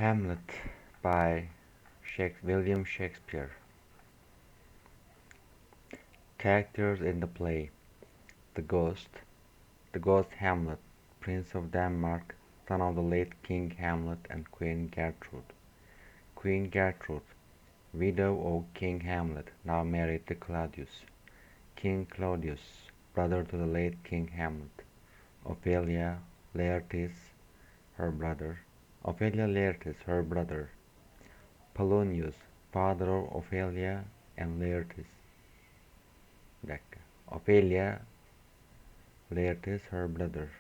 Hamlet by William Shakespeare. Characters in the play: the ghost, Hamlet, Prince of Denmark, son of the late King Hamlet and Queen Gertrude. Queen Gertrude, widow of King Hamlet, now married to Claudius. King Claudius, brother to the late King Hamlet. Ophelia, Laertes, her brother. Her brother. Polonius, father of Ophelia and Laertes. Ophelia, Laertes, her brother.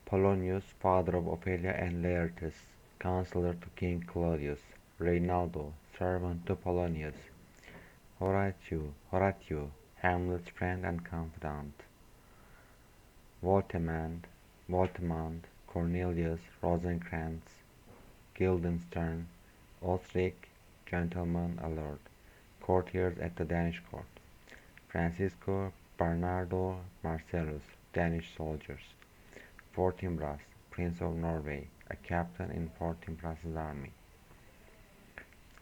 Polonius, father of Ophelia and Laertes, counselor to King Claudius. Reynaldo, servant to Polonius. Horatio, Hamlet's friend and confidant. Voltimand, Cornelius, Rosencrantz, Guildenstern, Osric, gentleman alert, courtiers at the Danish court. Francisco, Bernardo, Marcellus, Danish soldiers. Fortinbras, Prince of Norway, a captain in Fortinbras's army.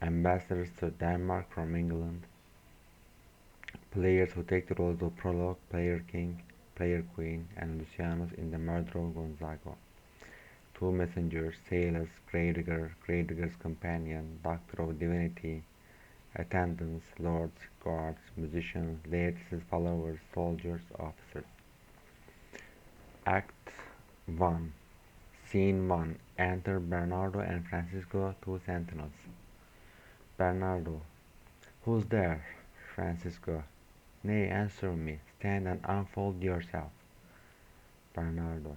Ambassadors to Denmark from England. Players who take the roles of Prologue, Player King, Player Queen, and Lucianus in the murder of Gonzago. Two messengers, sailors, Gradigger's companion, Doctor of Divinity, attendants, lords, guards, musicians, Laertes' followers, soldiers, officers. Act 1. Scene 1. Enter Bernardo and Francisco, two sentinels. Bernardo. Who's there? Francisco. Nay, answer me. Stand and unfold yourself. Bernardo.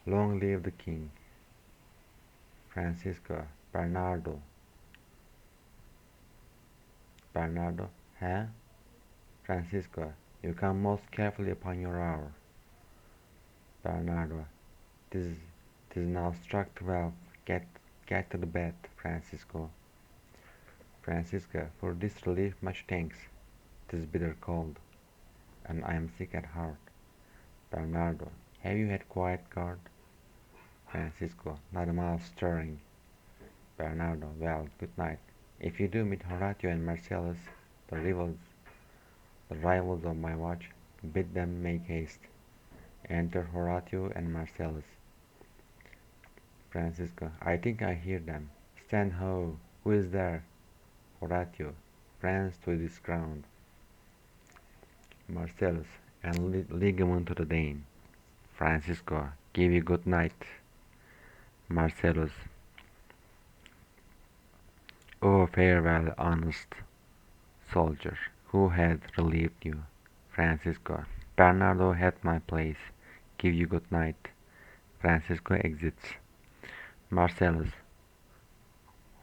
Long live the king. Francisco. Bernardo. Huh? Francisco. You come most carefully upon your hour. Bernardo. Tis now struck 12. Get to the bed, Francisco. Francisco. For this relief much thanks. 'Tis bitter cold, and I am sick at heart. Bernardo. Have you had quiet guard? Francisco. Not a mouth stirring. Bernardo. Well, good night. If you do meet Horatio and Marcellus, the rivals of my watch, bid them make haste. Enter Horatio and Marcellus. Francisco. I think I hear them. Stand ho! Who is there? Horatio. Friends to this ground. Marcellus. And ligament to the Dane. Francisco. Give you good night. Marcellus. Oh, farewell, honest soldier, who hath relieved you? Francisco. Bernardo hath my place. Give you good night. Francisco exits. Marcellus.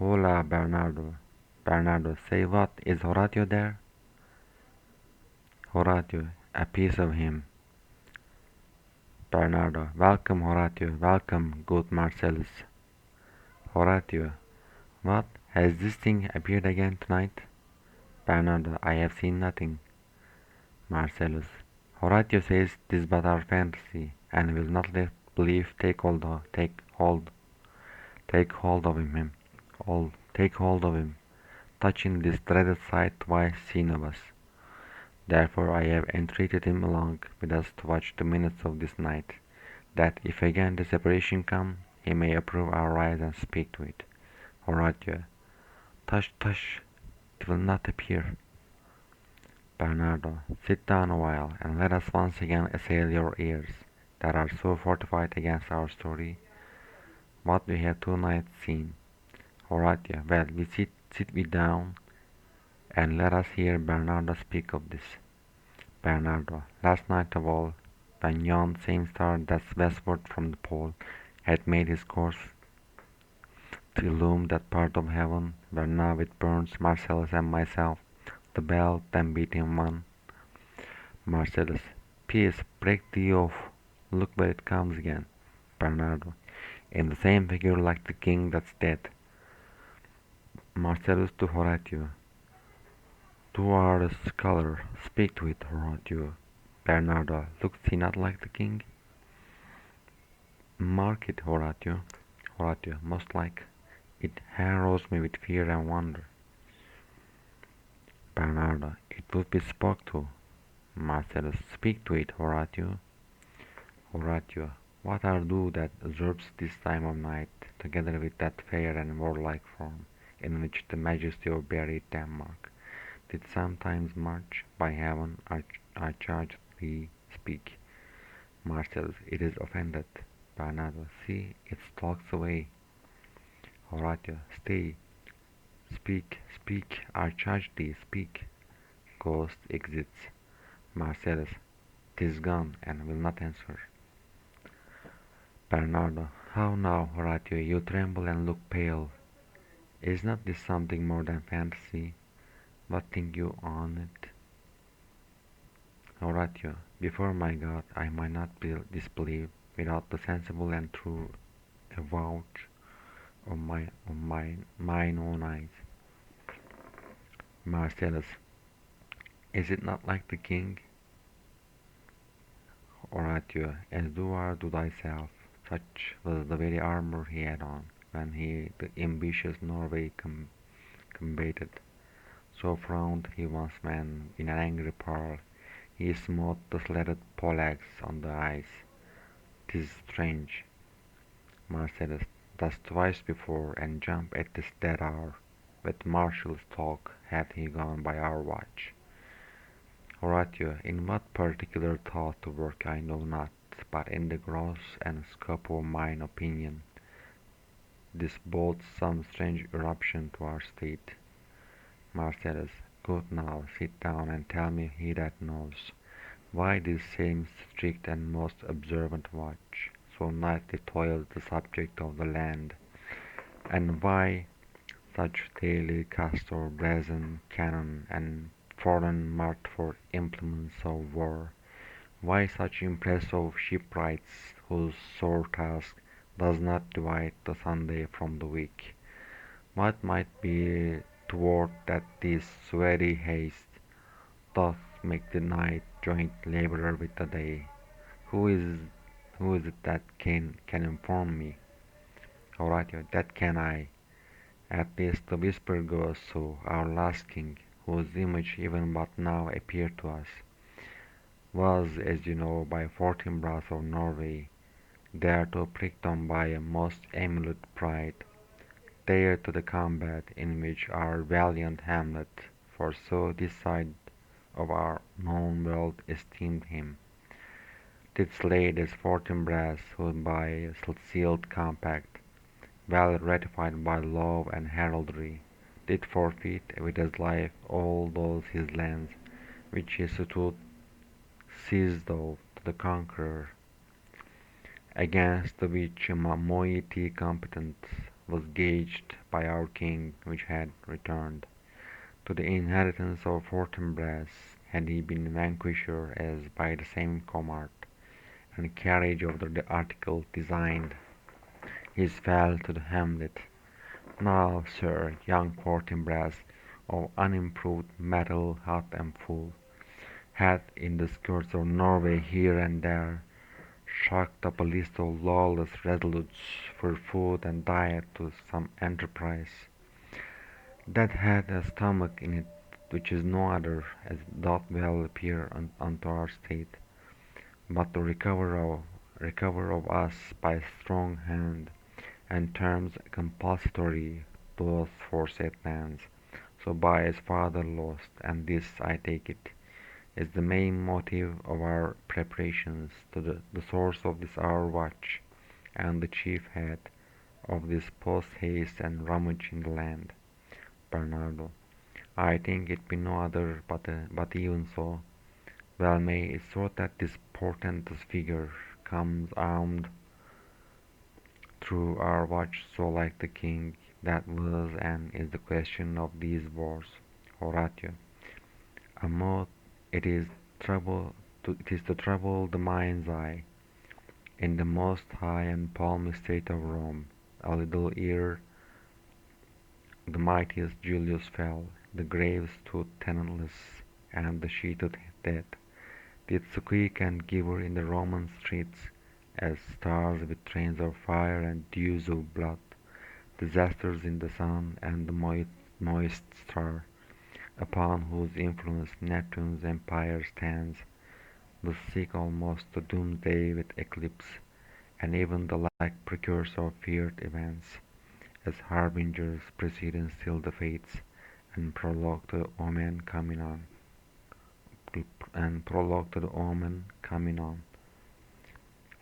Hola, Bernardo. Bernardo. Say what? Is Horatio there? Horatio. A piece of him. Bernardo. Welcome, Horatio. Welcome, good Marcellus. Horatio. What? Has this thing appeared again tonight? Bernardo. I have seen nothing. Marcellus. Horatio says 'tis but our fantasy, and will not let belief take hold of him, touching this dreaded sight twice seen of us. Therefore I have entreated him along with us to watch the minutes of this night, that if again the separation come, he may approve our rise and speak to it. Horatio. Tush, it will not appear. Bernardo. Sit down a while, and let us once again assail your ears, that are so fortified against our story, what we have tonight seen. Horatio. Well, sit we down, and let us hear Bernardo speak of this. Bernardo. Last night of all, when yon same star that's westward from the pole had made his course to illume that part of heaven where now it burns Marcellus and myself, the bell then beat him one. Marcellus. Peace, break thee off. Look where it comes again. Bernardo. In the same figure like the king that's dead. Marcellus to Horatio. Thou art a scholar, speak to it, Horatio. Bernardo. Looks he not like the king? Mark it, Horatio. Horatio, most like. It harrows me with fear and wonder. Bernardo, it would be spoke to. Marcellus, speak to it, Horatio. Horatio, what are do that usurps this time of night, together with that fair and warlike form, in which the majesty of buried Denmark did sometimes march? By heaven, I charge thee, speak. Marcellus, it is offended. Bernardo, see, it stalks away. Horatio, stay, speak, speak, I charge thee, speak. Ghost exits. Marcellus, 'tis gone, and will not answer. Bernardo, how now, Horatio, you tremble and look pale. Is not this something more than fantasy? What think you on it? Horatio, before my God, I might not disbelieve without the sensible and true avouch of mine own eyes. Marcellus, is it not like the king? Horatio, as thou art to thyself, such was the very armour he had on, when he the ambitious Norway combated. So frowned he once when, in an angry parle, he smote the sledded poleaxe on the ice. 'Tis strange. Marcellus, thus twice before, and jump at this dead hour. With martial stalk hath he gone by our watch. Horatio, in what particular thought to work I know not, but in the gross and scope of mine opinion, this bodes some strange eruption to our state. Marcellus, good now, sit down and tell me he that knows, why this same strict and most observant watch so nightly toils the subject of the land, and why such daily castor, brazen cannon, and foreign mart for implements of war, why such impress of shipwrights whose sore task does not divide the Sunday from the week? What might be toward that this very haste doth make the night joint labourer with the day? Who is who is it that can inform me? Horatio, that can I. At least the whisper goes so. Our last king, whose image even but now appeared to us, was, as you know, by Fortinbras of Norway, thereto pricked on by a most emulate pride, there to the combat in which our valiant Hamlet, for so this side of our known world esteemed him, did slay this Fortinbras, who by a sealed compact, well ratified by law and heraldry, did forfeit with his life all those his lands which he stood seized of to the conqueror, against the which a moiety competent was gauged by our king, which had returned to the inheritance of Fortinbras, had he been vanquisher as by the same command and carriage of the article designed, his fell to the Hamlet. Now, sir, young Fortinbras, of unimproved metal hot and full, hath in the skirts of Norway here and there shocked up a list of lawless resolutes for food and diet to some enterprise that had a stomach in it which is no other, as doth well appear unto our state, but to recover of us by strong hand, and terms compulsory those foresaid lands, so by his father lost, and this, I take it, is the main motive of our preparations to the source of this our watch, and the chief head of this post-haste and rummage in the land. Bernardo, I think it be no other, but even so, well may it thought that this portentous figure comes armed through our watch so like the king that was and is the question of these wars. Horatio, a mote it is to trouble the mind's eye, in the most high and palmy state of Rome, a little ere the mightiest Julius fell, the graves stood tenantless, and the sheeted dead did squeak and gibber in the Roman streets, as stars with trains of fire and dews of blood, disasters in the sun and the moist star, upon whose influence Neptune's empire stands, the seek almost to doomsday with eclipse, and even the like precursor of feared events, as harbingers preceding still the fates, and prologue to the omen coming on,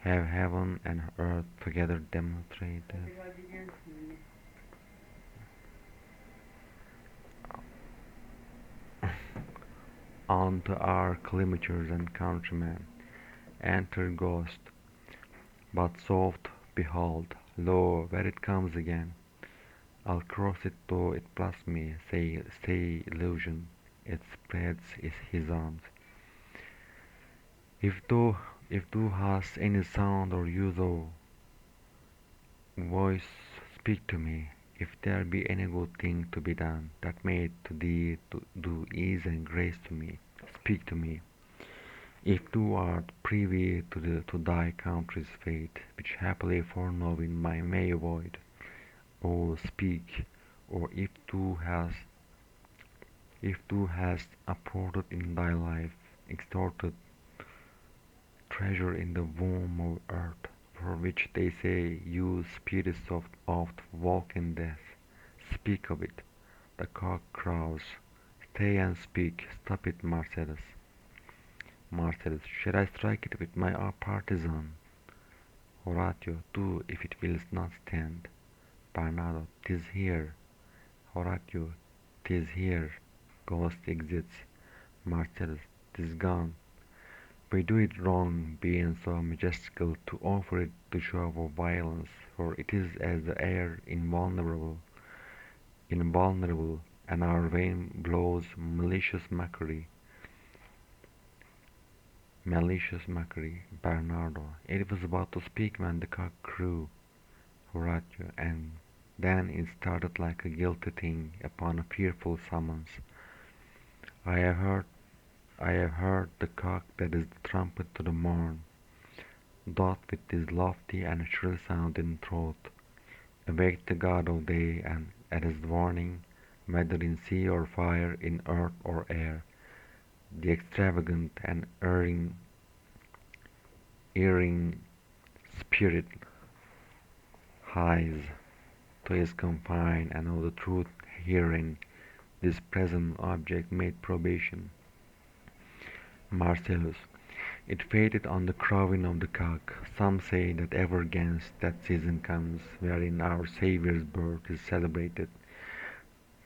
have heaven and earth together demonstrated unto our climachers and countrymen, enter ghost, but soft, behold, lo, where it comes again. I'll cross it though it plus me, say illusion, it spreads his arms. If thou if thou hast any sound or use of voice, speak to me. If there be any good thing to be done, that may to thee to do ease and grace to me, speak to me. If thou art privy to thy country's fate, which happily foreknowing may avoid, O speak, or if thou hast apported in thy life, extorted treasure in the womb of earth, for which they say you spirits oft walk in death, speak of it. The cock crows. Stay and speak. Stop it, Marcellus. Marcellus. Shall I strike it with my partisan? Horatio. Do, if it wills not stand. Bernardo. 'Tis here. Horatio. 'Tis here. Ghost exits. Marcellus. 'Tis gone. We do it wrong, being so majestical, to offer it the show of violence, for it is as the air invulnerable, and our vain blows malicious mockery. Bernardo. It was about to speak when the cock crew. Horatio. And then it started like a guilty thing upon a fearful summons. I have heard I have heard the cock that is the trumpet to the morn, doth with his lofty and shrill sound in throat awake the god of day, and at his warning, whether in sea or fire, in earth or air, the extravagant and erring spirit hies to his confine, and of the truth herein this present object made probation. Marcellus. It faded on the crowing of the cock. Some say that ever against that season comes, wherein our Saviour's birth is celebrated.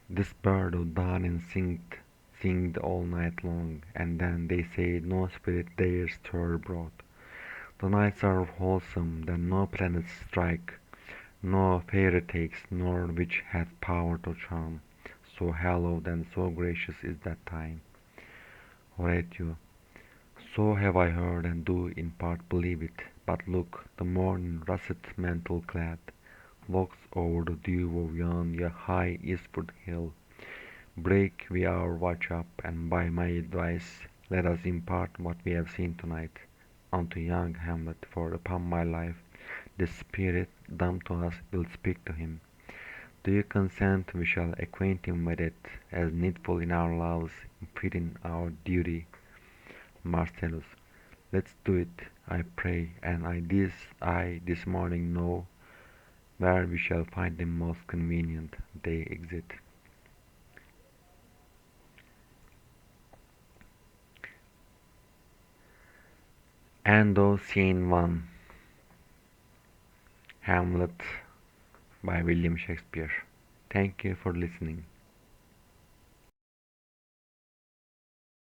This bird of dawning singed all night long, and then they say no spirit dares stir abroad. The nights are wholesome, then no planets strike, no fairy takes, nor witch hath power to charm. So hallowed and so gracious is that time. Horatio. So have I heard, and do in part believe it. But look, the morn in russet mantle clad walks over the dew of yon high eastward hill. Break we our watch up, and by my advice let us impart what we have seen tonight unto young Hamlet, for upon my life this spirit, dumb to us, will speak to him. Do you consent we shall acquaint him with it, as needful in our lives, fitting our duty? Marcellus. Let's do it, I pray, and I this morning know where we shall find them most convenient. They exit. End of Scene 1. Hamlet by William Shakespeare. Thank you for listening.